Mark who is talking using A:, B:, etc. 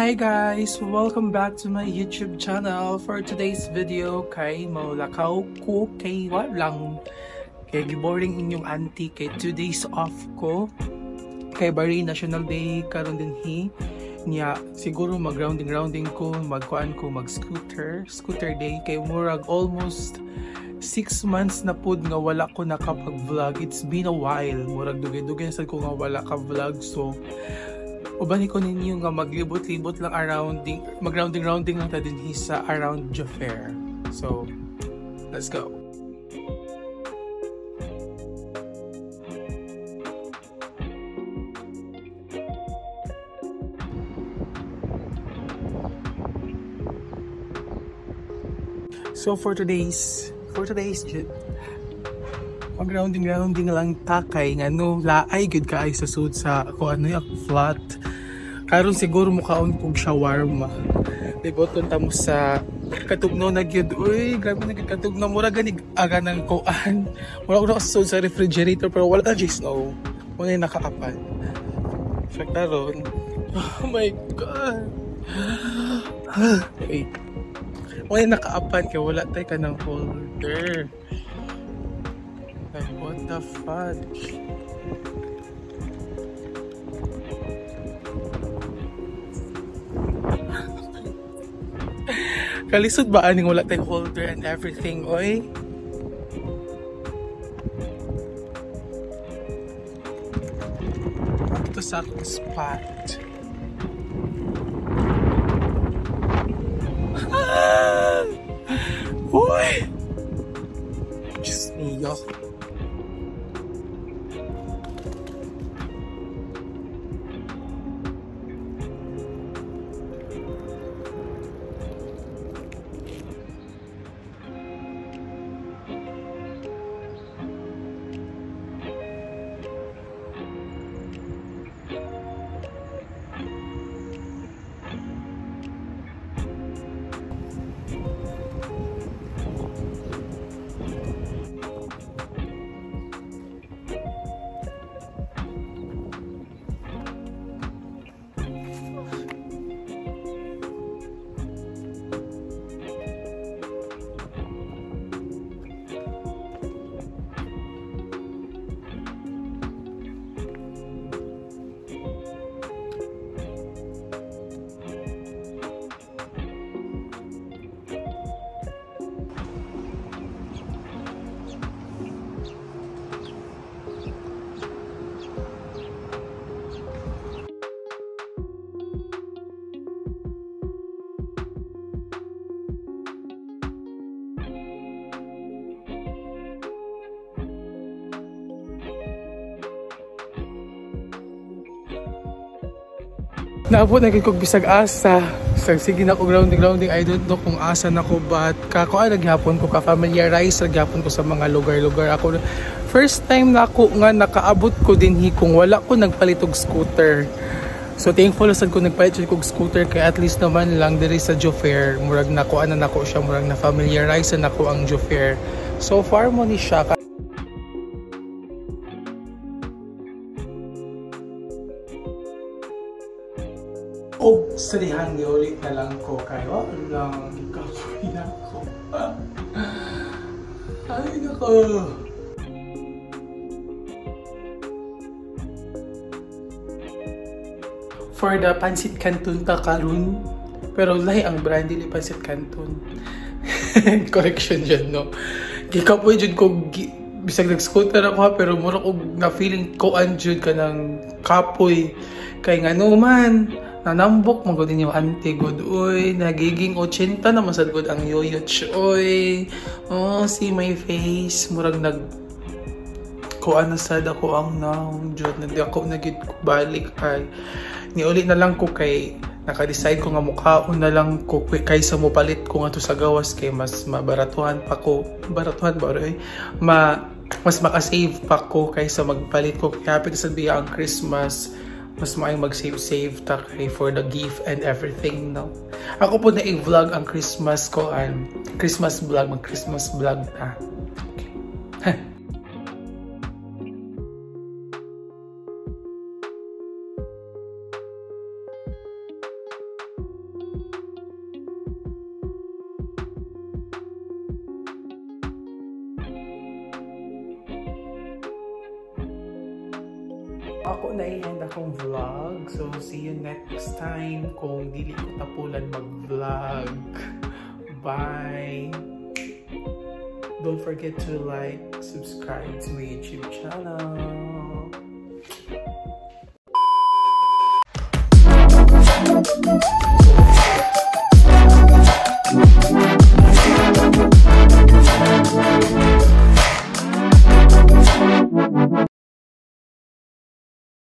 A: Hi guys! Welcome back to my YouTube channel. For today's video, kay maulakaw ko kay walang kay giboring inyong auntie kay 2 days off ko. Kay bari National Day karon din niya siguro mag-rounding ko, scooter day kay murag almost 6 months na pod nga wala ko nakapag-vlog. It's been a while. Murag dugay-dugay sad ko nga wala ka vlog, so ubani ko ninyo nga maglibot-libot lang mag-rounding lang ta din sa around Jaffair. So, let's go. So for today's mag-rounding lang takay nga no laay gud kaay sa sud sa kung ano yung flat. Karon siguro mukhaon kog shawarma. Liboton ta mo sa katugno na gyud. Uy, grabe na gyud katugno, mura ganig aga nang kuan. Mura ko sa sud sa refrigerator pero wala ta just no. Wala nakaapan. So karon, oh my god. Wait. Wala nakaapan kay wala tay kanang holder. Like, what the fudge? Kalisod ba aning wala tayong holder and everything, oy? Ito sa aking spot. Ah! Uy! Diyos niyo. Naabot na kong bisag asa. Sige na ko grounding. I don't know kung asa na ko, but kakuan naghapon ko ka-familiarize naghapon ko sa mga lugar-lugar. Ako first time na ako nga nakaabot ko dinhi kung wala ko nagpalitog scooter. So thankful sad ko nagpalit kog scooter kay at least naman lang diri sa Jaffair. Murag nakuan na nako siya, murag na familiarize na nako ang Jaffair. So far mo ni siya. O salihan ni ulit na lang ko kayo lang kapoy na ko. Ay nako. For the Pancit Canton ta karon, pero lahi ang brand dili Pancit Canton. Correction dyan, no? Gikapoy dyan ko bisag nag-scooter ako ha, pero mura ko na feeling ko anjud ka ng kapoy kay nga no man nanambok mo din yung auntie good. Uy, nagiging 80 na masad good ang yoyoch. Uy, oh, see my face. Murag kuan na sad ako ang naong jud. Ako nagid balik ay. Niuli na lang ko kay naka-decide ko nga mukhaon na lang ko kaysa mo palit ko nga to sa gawas kay mas mabaratuhan pa ko. Baratuhan ba rin? Mas makasave pa ko kaysa magpalit ko. Kaya happy sa biya ang Christmas. Mas maayong mag-save ta kay for the gift and everything, no? Ako po na i-vlog ang Christmas ko, Christmas vlog, mag-Christmas vlog ta. Okay. ako na i-end akong vlog. So, see you next time kung dili ko tapulan mag-vlog. Bye! Don't forget to like, subscribe to my YouTube channel.